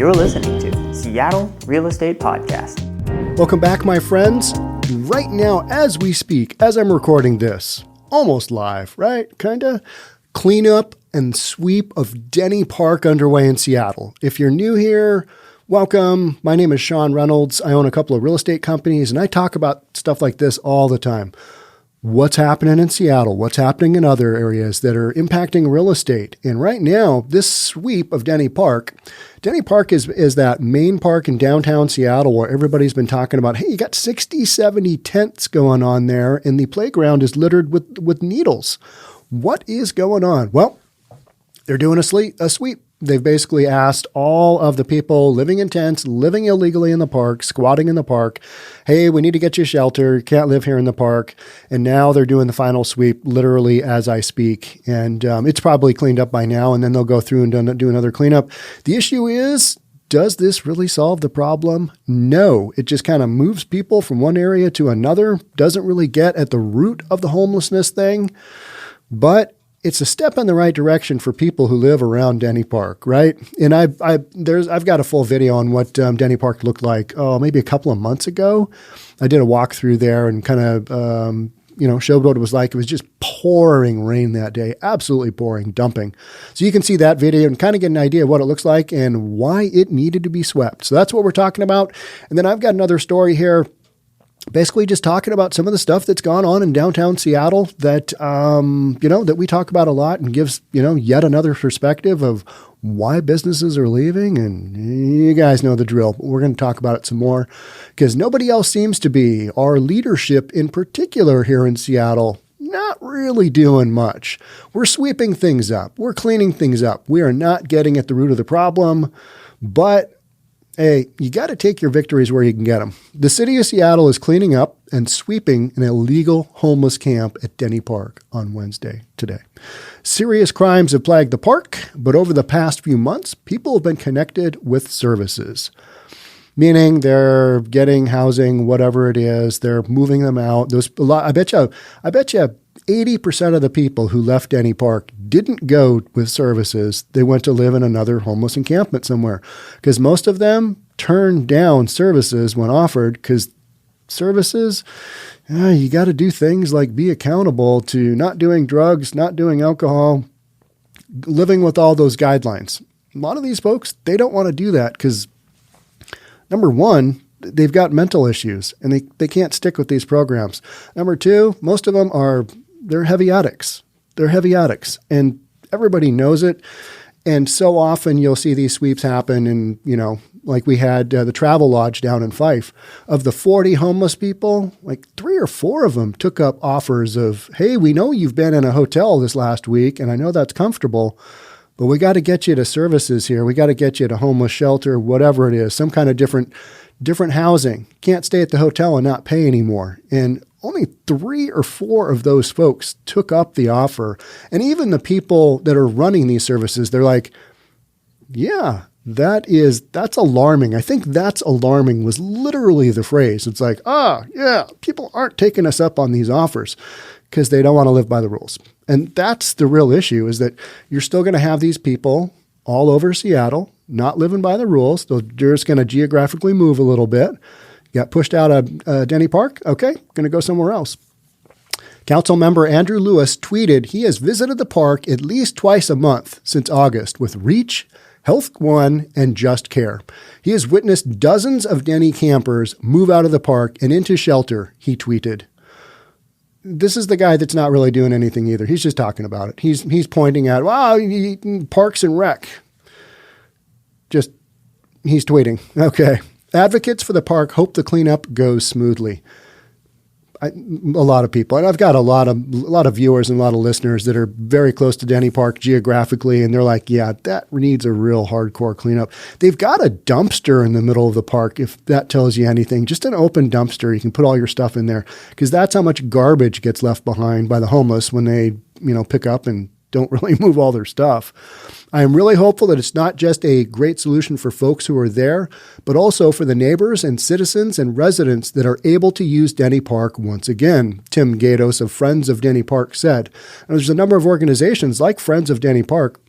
You're listening to Seattle Real Estate Podcast. Welcome back, my friends. Right now, as we speak, as I'm recording this, almost live, right? Kinda. Cleanup and sweep of Denny Park underway in Seattle. If you're new here, welcome. My name is Sean Reynolds. I own a couple of real estate companies, and I talk about stuff like this all the time. What's happening in Seattle? What's happening in other areas that are impacting real estate? And right now, this sweep of Denny Park is that main park in downtown Seattle where everybody's been talking about, hey, you got 60, 70 tents going on there, and the playground is littered with needles. What is going on? Well, they're doing a sweep. They've basically asked all of the people living in tents, living illegally in the park, squatting in the park, hey, we need to get you shelter. You can't live here in the park. And now they're doing the final sweep literally as I speak. And it's probably cleaned up by now, and then they'll go through and do another cleanup. The issue is, does this really solve the problem? No. It just kind of moves people from one area to another, doesn't really get at the root of the homelessness thing. But it's a step in the right direction for people who live around Denny Park, right? And I've got a full video on what Denny Park looked like, maybe a couple of months ago. I did a walkthrough there and kind of, showed what it was like. It was just pouring rain that day, absolutely pouring, dumping. So you can see that video and kind of get an idea of what it looks like and why it needed to be swept. So that's what we're talking about. And then I've got another story here, basically just talking about some of the stuff that's gone on in downtown Seattle that, that we talk about a lot and gives, yet another perspective of why businesses are leaving. And you guys know the drill. But we're going to talk about it some more because nobody else seems to be. Our leadership in particular here in Seattle, not really doing much. We're sweeping things up. We're cleaning things up. We are not getting at the root of the problem, but hey, you got to take your victories where you can get them. The city of Seattle is cleaning up and sweeping an illegal homeless camp at Denny Park on Wednesday today. Serious crimes have plagued the park, but over the past few months, people have been connected with services, meaning they're getting housing, whatever it is. They're moving them out. I bet you 80% of the people who left Denny Park didn't go with services. They went to live in another homeless encampment somewhere because most of them turned down services when offered because services, you got to do things like be accountable to not doing drugs, not doing alcohol, living with all those guidelines. A lot of these folks, they don't want to do that because, number one, they've got mental issues and they can't stick with these programs. Number two, most of them they're heavy addicts. They're heavy addicts and everybody knows it. And so often you'll see these sweeps happen and, like we had the Travel Lodge down in Fife. Of the 40 homeless people, like 3 or 4 of them took up offers of, hey, we know you've been in a hotel this last week and I know that's comfortable, but we got to get you to services here. We got to get you to homeless shelter, whatever it is, some kind of different housing. Can't stay at the hotel and not pay anymore. And only 3 or 4 of those folks took up the offer. And even the people that are running these services, they're like, yeah, that's alarming. I think that's alarming was literally the phrase. It's like, people aren't taking us up on these offers because they don't want to live by the rules. And that's the real issue is that you're still going to have these people all over Seattle not living by the rules. They're just going to geographically move a little bit. Got pushed out of Denny Park. Okay, going to go somewhere else. Councilmember Andrew Lewis tweeted he has visited the park at least twice a month since August with Reach, Health One, and JustCare. He has witnessed dozens of Denny campers move out of the park and into shelter, he tweeted. This is the guy that's not really doing anything either. He's just talking about it. He's pointing at, Parks and Rec. He's tweeting. Okay. Advocates for the park hope the cleanup goes smoothly. A lot of people, and I've got a lot of viewers and a lot of listeners that are very close to Denny Park geographically, and they're like, yeah, that needs a real hardcore cleanup. They've got a dumpster in the middle of the park, if that tells you anything. Just an open dumpster. You can put all your stuff in there because that's how much garbage gets left behind by the homeless when they, pick up and don't really move all their stuff. I am really hopeful that it's not just a great solution for folks who are there, but also for the neighbors and citizens and residents that are able to use Denny Park once again, Tim Gatos of Friends of Denny Park said. And there's a number of organizations like Friends of Denny Park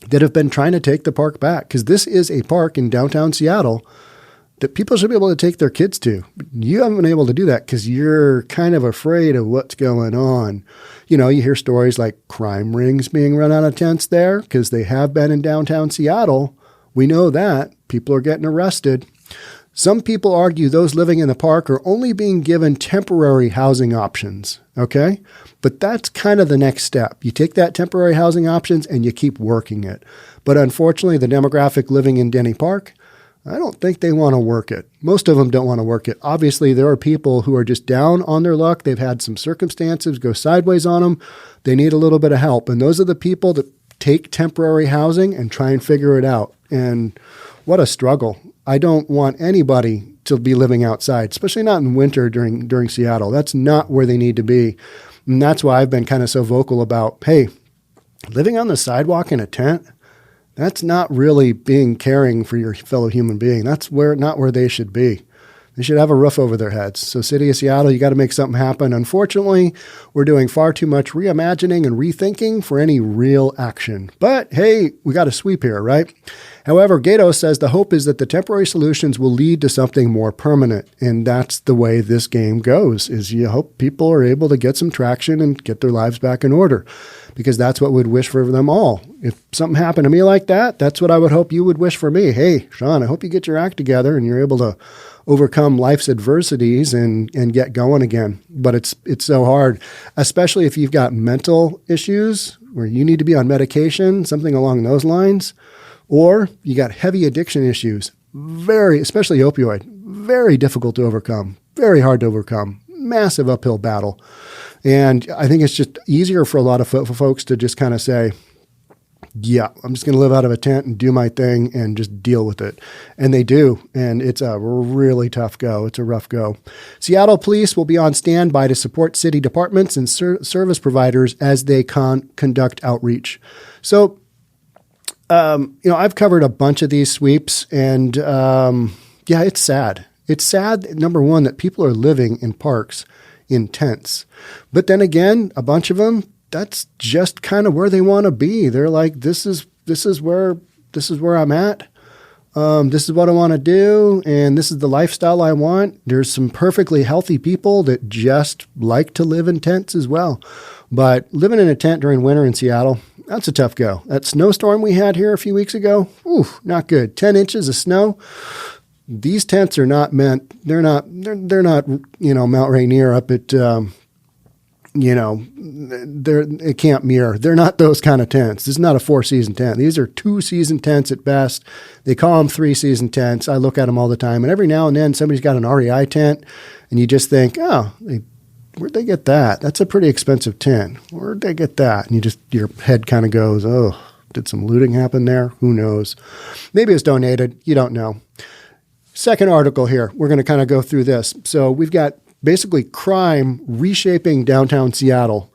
that have been trying to take the park back, because this is a park in downtown Seattle that people should be able to take their kids to. You haven't been able to do that because you're kind of afraid of what's going on. You know, you hear stories like crime rings being run out of tents there because they have been in downtown Seattle. We know that. People are getting arrested. Some people argue those living in the park are only being given temporary housing options, okay? But that's kind of the next step. You take that temporary housing options and you keep working it. But unfortunately, the demographic living in Denny Park, I don't think they want to work it. Most of them don't want to work it. Obviously, there are people who are just down on their luck. They've had some circumstances go sideways on them. They need a little bit of help. And those are the people that take temporary housing and try and figure it out. And what a struggle. I don't want anybody to be living outside, especially not in winter during Seattle. That's not where they need to be. And that's why I've been kind of so vocal about, hey, living on the sidewalk in a tent, that's not really being caring for your fellow human being. That's not where they should be. They should have a roof over their heads. So City of Seattle, you got to make something happen. Unfortunately, we're doing far too much reimagining and rethinking for any real action. But hey, we got a sweep here, right? However, Gato says the hope is that the temporary solutions will lead to something more permanent. And that's the way this game goes, is you hope people are able to get some traction and get their lives back in order, because that's what we'd wish for them all. If something happened to me like that, that's what I would hope you would wish for me. Hey, Sean, I hope you get your act together and you're able to overcome life's adversities and get going again. But it's so hard, especially if you've got mental issues where you need to be on medication, something along those lines, or you got heavy addiction issues, especially opioid, very difficult to overcome, very hard to overcome, massive uphill battle. And I think it's just easier for a lot of folks to just kind of say, yeah, I'm just going to live out of a tent and do my thing and just deal with it. And they do. And it's a really tough go. It's a rough go. Seattle police will be on standby to support city departments and service providers as they conduct outreach. So, I've covered a bunch of these sweeps, and yeah, it's sad. It's sad, number one, that people are living in parks in tents. But then again, a bunch of them, that's just kind of where they want to be. They're like, this is where I'm at. This is what I want to do, and this is the lifestyle I want. There's some perfectly healthy people that just like to live in tents as well. But living in a tent during winter in Seattle, that's a tough go. That snowstorm we had here a few weeks ago, not good. 10 inches of snow. These tents are not meant, they're not, Mount Rainier up at, at Camp Muir. They're not those kind of tents. This is not a 4-season tent. These are 2-season tents at best. They call them 3-season tents. I look at them all the time. And every now and then somebody's got an REI tent and you just think, where'd they get that? That's a pretty expensive tent. Where'd they get that? And your head kind of goes, oh, did some looting happen there? Who knows? Maybe it's donated. You don't know. Second article here. We're going to kind of go through this. So we've got basically crime reshaping downtown Seattle.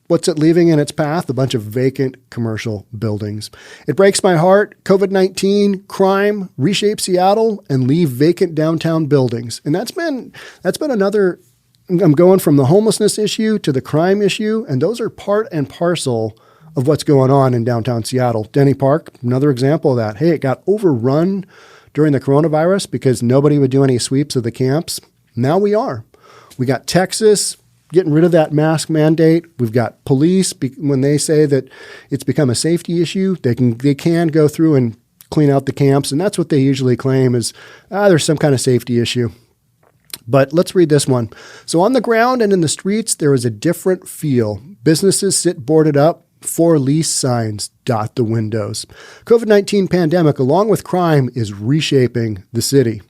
What's it leaving in its path? A bunch of vacant commercial buildings. It breaks my heart. COVID-19, crime, reshape Seattle, and leave vacant downtown buildings. And that's been another. I'm going from the homelessness issue to the crime issue, and those are part and parcel of what's going on in downtown Seattle. Denny Park, another example of that. Hey, it got overrun during the coronavirus because nobody would do any sweeps of the camps. Now we are. We got Texas getting rid of that mask mandate. We've got police, when they say that it's become a safety issue, they can go through and clean out the camps, and that's what they usually claim is there's some kind of safety issue. But let's read this one. So on the ground and in the streets, there is a different feel. Businesses sit boarded up. For lease signs dot the windows. COVID-19 pandemic, along with crime, is reshaping the city.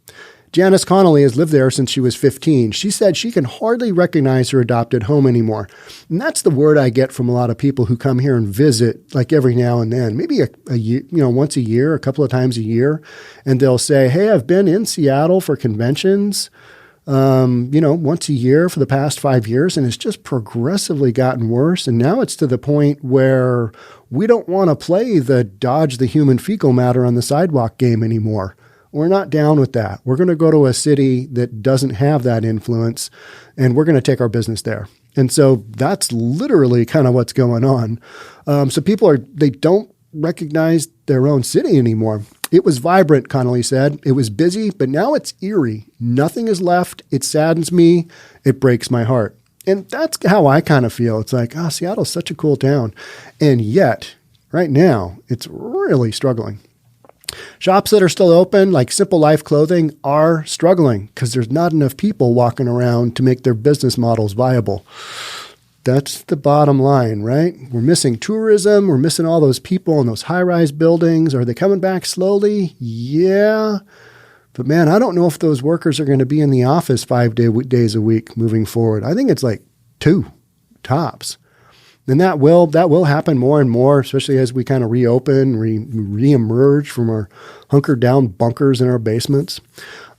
Janice Connolly has lived there since she was 15. She said she can hardly recognize her adopted home anymore. And that's the word I get from a lot of people who come here and visit like every now and then, maybe a year, once a year, a couple of times a year. And they'll say, hey, I've been in Seattle for conventions, once a year for the past 5 years, and it's just progressively gotten worse. And now it's to the point where we don't want to play the dodge the human fecal matter on the sidewalk game anymore. We're not down with that. We're going to go to a city that doesn't have that influence, and we're going to take our business there. And so that's literally kind of what's going on. So people they don't recognize their own city anymore. It was vibrant, Connolly said. It was busy, but now it's eerie. Nothing is left. It saddens me. It breaks my heart. And that's how I kind of feel. It's like, Seattle's such a cool town. And yet, right now, it's really struggling. Shops that are still open, like Simple Life Clothing, are struggling because there's not enough people walking around to make their business models viable. That's the bottom line, right? We're missing tourism. We're missing all those people in those high-rise buildings. Are they coming back slowly? Yeah. But man, I don't know if those workers are going to be in the office 5 days a week moving forward. I think it's like 2 tops. And that will happen more and more, especially as we kind of reopen, reemerge from our hunkered down bunkers in our basements.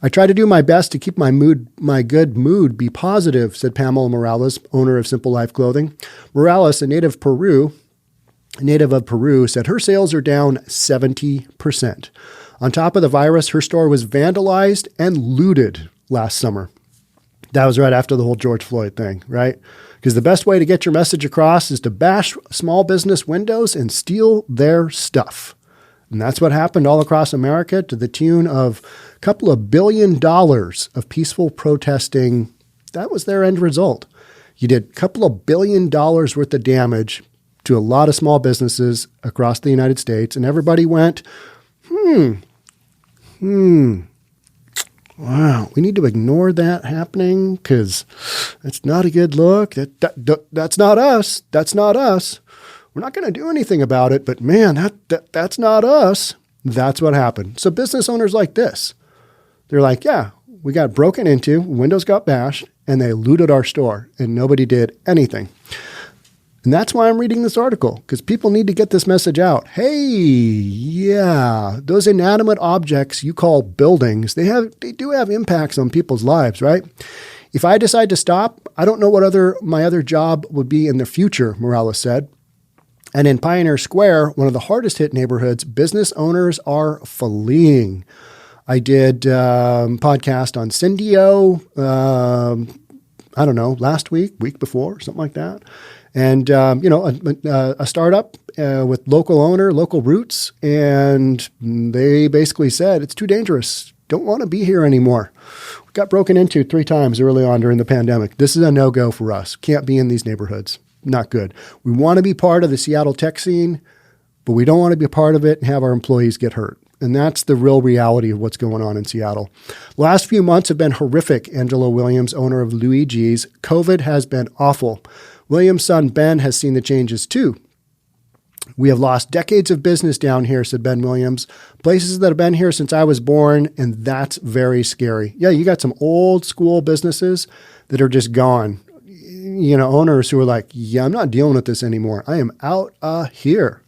I try to do my best to keep my good mood be positive, said Pamela Morales, owner of Simple Life Clothing. Morales, a native of Peru, said her sales are down 70%. On top of the virus, her store was vandalized and looted last summer. That was right after the whole George Floyd thing, right? Because the best way to get your message across is to bash small business windows and steal their stuff. And that's what happened all across America to the tune of a couple of $1 billion of peaceful protesting. That was their end result. You did a couple of $1 billion worth of damage to a lot of small businesses across the United States. And everybody went, wow, we need to ignore that happening because it's not a good look. That's not us. That's not us. We're not going to do anything about it, but man, that's not us. That's what happened. So business owners like this, they're like, yeah, we got broken into, windows got bashed, and they looted our store, and nobody did anything. And that's why I'm reading this article, because people need to get this message out. Hey, yeah, those inanimate objects you call buildings, they do have impacts on people's lives, right? If I decide to stop, I don't know what my other job would be in the future, Morales said. And in Pioneer Square, one of the hardest hit neighborhoods, business owners are fleeing. I did podcast on Cindio, I don't know, last week before, something like that. And, a startup with local roots. And they basically said, it's too dangerous. Don't want to be here anymore. We got broken into 3 times early on during the pandemic. This is a no-go for us. Can't be in these neighborhoods. Not good. We want to be part of the Seattle tech scene, but we don't want to be a part of it and have our employees get hurt. And that's the real reality of what's going on in Seattle. Last few months have been horrific, Angela Williams, owner of Luigi's. COVID has been awful. Williams' son, Ben, has seen the changes too. We have lost decades of business down here, said Ben Williams. Places that have been here since I was born, and that's very scary. Yeah, you got some old school businesses that are just gone. Owners who are like, yeah, I'm not dealing with this anymore. I am out here.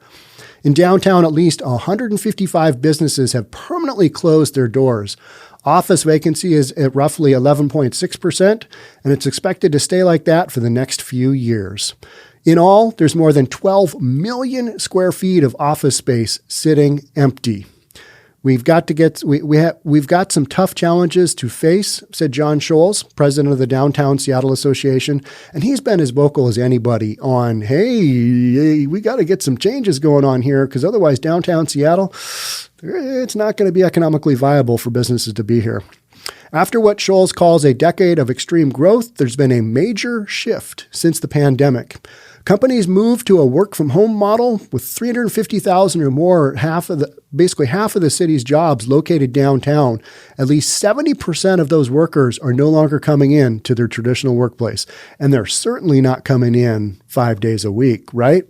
In downtown, at least 155 businesses have permanently closed their doors. Office vacancy is at roughly 11.6%, and it's expected to stay like that for the next few years. In all, there's more than 12 million square feet of office space sitting empty. We've got some tough challenges to face, said John Scholes, president of the Downtown Seattle Association, and he's been as vocal as anybody on, hey, we got to get some changes going on here because otherwise downtown Seattle, it's not going to be economically viable for businesses to be here. After what Scholes calls a decade of extreme growth, there's been a major shift since the pandemic. Companies moved to a work-from-home model with 350,000 or more, basically half of the city's jobs located downtown. At least 70% of those workers are no longer coming in to their traditional workplace, and they're certainly not coming in 5 days a week, right?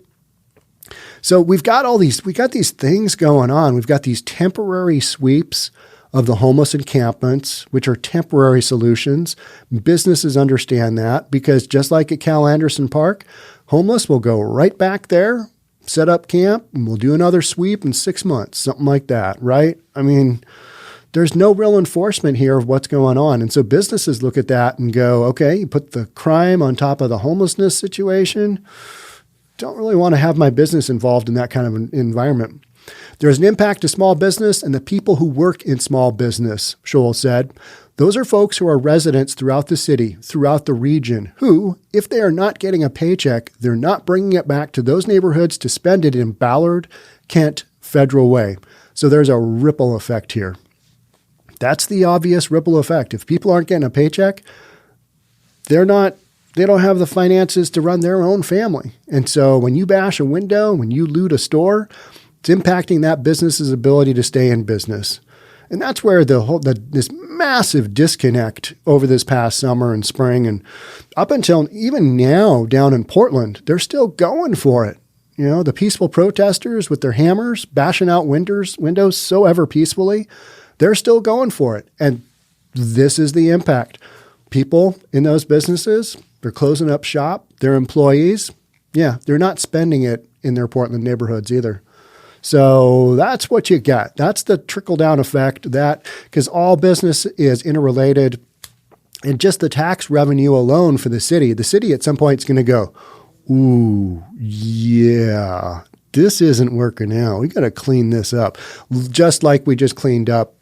So we got these things going on. We've got these temporary sweeps of the homeless encampments, which are temporary solutions. Businesses understand that because just like at Cal Anderson Park, homeless will go right back there, set up camp, and we'll do another sweep in 6 months, something like that, right? I mean, there's no real enforcement here of what's going on. And so businesses look at that and go, okay, you put the crime on top of the homelessness situation. Don't really want to have my business involved in that kind of an environment. There's an impact to small business and the people who work in small business, Scholes said. Those are folks who are residents throughout the city, throughout the region, who, if they are not getting a paycheck, they're not bringing it back to those neighborhoods to spend it in Ballard, Federal Way. So there's a ripple effect here. That's the obvious ripple effect. If people aren't getting a paycheck, they don't have the finances to run their own family. And so when you bash a window, when you loot a store, it's impacting that business's ability to stay in business. And that's where this massive disconnect over this past summer and spring and up until even now down in Portland, they're still going for it. You know, the peaceful protesters with their hammers bashing out windows so ever peacefully, they're still going for it. And this is the impact. People in those businesses, they're closing up shop. Their employees, they're not spending it in their Portland neighborhoods either. So that's what you get. That's the trickle-down effect, because all business is interrelated. And just the tax revenue alone for the city at some point is going to go, ooh, yeah, this isn't working out. We got to clean this up. Just like we just cleaned up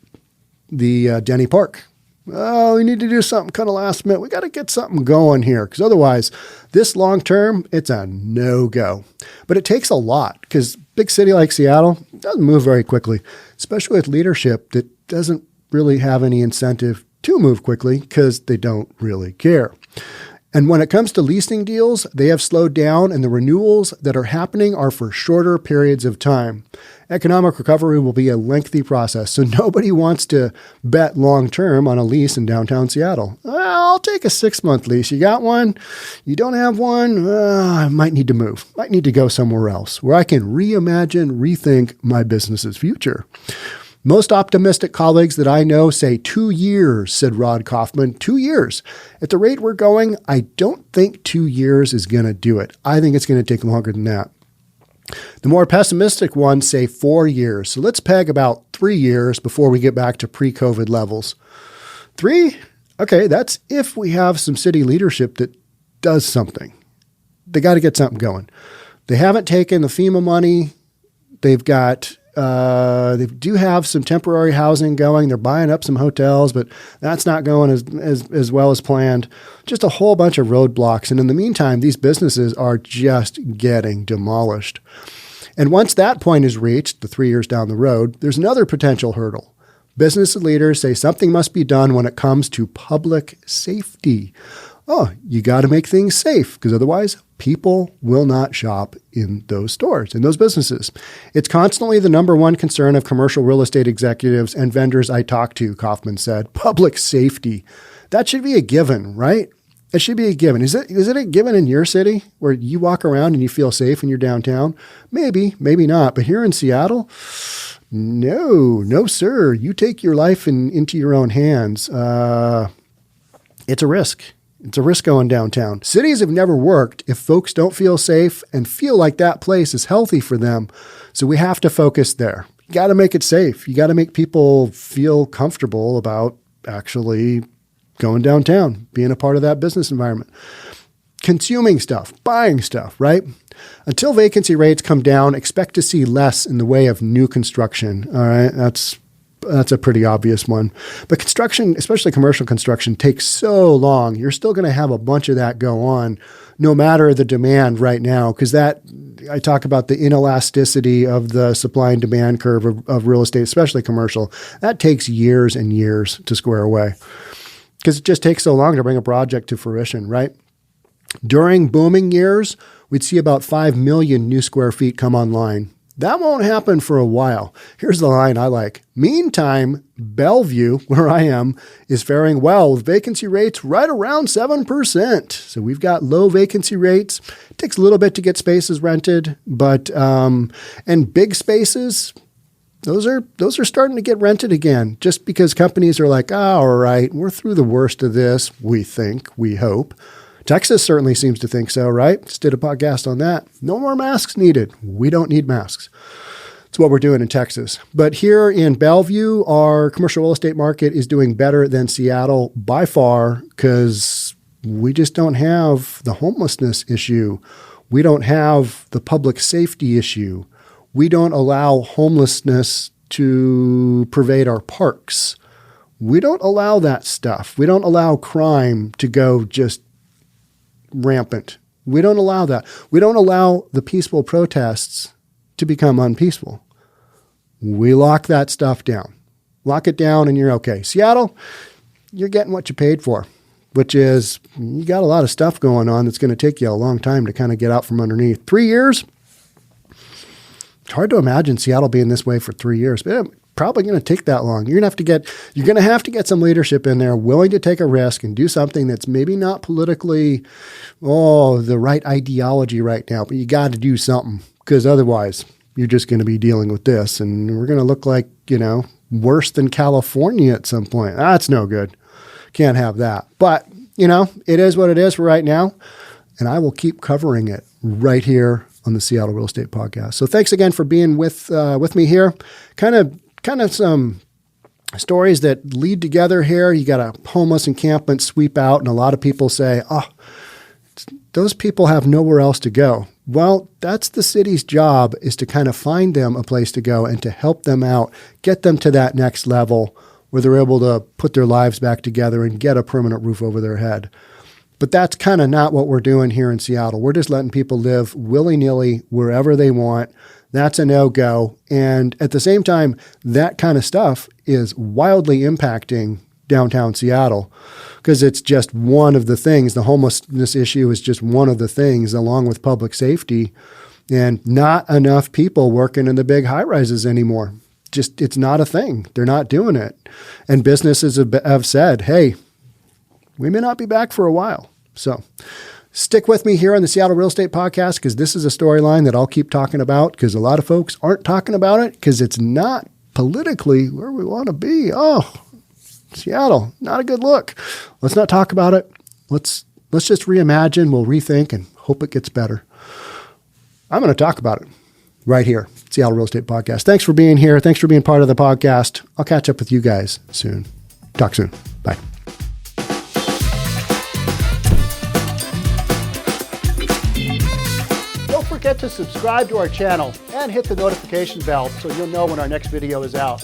the Denny Park. Oh, we need to do something kind of last minute. We got to get something going here because otherwise this long term, it's a no-go. But it takes a lot because big city like Seattle doesn't move very quickly, especially with leadership that doesn't really have any incentive to move quickly because they don't really care. And when it comes to leasing deals, they have slowed down and the renewals that are happening are for shorter periods of time. Economic recovery will be a lengthy process, so nobody wants to bet long-term on a lease in downtown Seattle. I'll take a 6-month lease. You got one? You don't have one? I might need to move. Might need to go somewhere else where I can rethink my business's future. Most optimistic colleagues that I know say 2 years, said Rod Kaufman. 2 years. At the rate we're going, I don't think 2 years is going to do it. I think it's going to take longer than that. The more pessimistic ones say 4 years. So let's peg about 3 years before we get back to pre-COVID levels. 3? Okay, that's if we have some city leadership that does something. They got to get something going. They haven't taken the FEMA money. They do have some temporary housing going. They're buying up some hotels, but that's not going as well as planned. Just a whole bunch of roadblocks. And in the meantime, these businesses are just getting demolished. And once that point is reached, the 3 years down the road, there's another potential hurdle. Business leaders say something must be done when it comes to public safety. Oh, you got to make things safe because otherwise people will not shop in those stores, in those businesses. It's constantly the number one concern of commercial real estate executives and vendors I talk to, Kaufman said. Public safety. That should be a given, right? It should be a given. Is it a given in your city where you walk around and you feel safe in your downtown? Maybe, maybe not. But here in Seattle, no, sir. You take your life into your own hands. It's a risk. It's a risk going downtown. Cities have never worked if folks don't feel safe and feel like that place is healthy for them. So we have to focus there. You got to make it safe. You got to make people feel comfortable about actually going downtown, being a part of that business environment, consuming stuff, buying stuff, right? Until vacancy rates come down, expect to see less in the way of new construction. All right, that's a pretty obvious one. But construction, especially commercial construction, takes so long. You're still going to have a bunch of that go on no matter the demand right now, because I talk about the inelasticity of the supply and demand curve of real estate, especially commercial. That takes years and years to square away because it just takes so long to bring a project to fruition, right? During booming years, we'd see about 5 million new square feet come online. That won't happen for a while. Here's the line I like. Meantime, Bellevue, where I am, is faring well with vacancy rates right around 7%. So we've got low vacancy rates. It takes a little bit to get spaces rented, but and big spaces, those are starting to get rented again just because companies are like, all right, we're through the worst of this, we think, we hope. Texas certainly seems to think so, right? Just did a podcast on that. No more masks needed. We don't need masks. It's what we're doing in Texas. But here in Bellevue, our commercial real estate market is doing better than Seattle by far because we just don't have the homelessness issue. We don't have the public safety issue. We don't allow homelessness to pervade our parks. We don't allow that stuff. We don't allow crime to go just rampant. We don't allow that. We don't allow the peaceful protests to become unpeaceful. We lock that stuff down. Lock it down and you're okay. Seattle, you're getting what you paid for, which is you got a lot of stuff going on that's going to take you a long time to kind of get out from underneath. 3 years? It's hard to imagine Seattle being this way for 3 years, but it's probably going to take that long. You're going to have to get some leadership in there willing to take a risk and do something that's maybe not politically, the right ideology right now, but you got to do something because otherwise you're just going to be dealing with this and we're going to look like, worse than California at some point. That's no good. Can't have that. But, it is what it is for right now. And I will keep covering it right here on the Seattle Real Estate Podcast. So thanks again for being with me here. Kind of some stories that lead together here. You got a homeless encampment sweep out, and a lot of people say, those people have nowhere else to go. Well, that's the city's job, is to kind of find them a place to go and to help them out, get them to that next level where they're able to put their lives back together and get a permanent roof over their head. But that's kind of not what we're doing here in Seattle. We're just letting people live willy-nilly wherever they want. That's a no-go. And at the same time, that kind of stuff is wildly impacting downtown Seattle because it's just one of the things. The homelessness issue is just one of the things, along with public safety, and not enough people working in the big high-rises anymore. Just, it's not a thing. They're not doing it. And businesses have said, hey, we may not be back for a while. So stick with me here on the Seattle Real Estate Podcast because this is a storyline that I'll keep talking about because a lot of folks aren't talking about it because it's not politically where we want to be. Seattle, not a good look. Let's not talk about it. Let's just reimagine. We'll rethink and hope it gets better. I'm going to talk about it right here, Seattle Real Estate Podcast. Thanks for being here. Thanks for being part of the podcast. I'll catch up with you guys soon. Talk soon. Bye. Don't forget to subscribe to our channel and hit the notification bell so you'll know when our next video is out.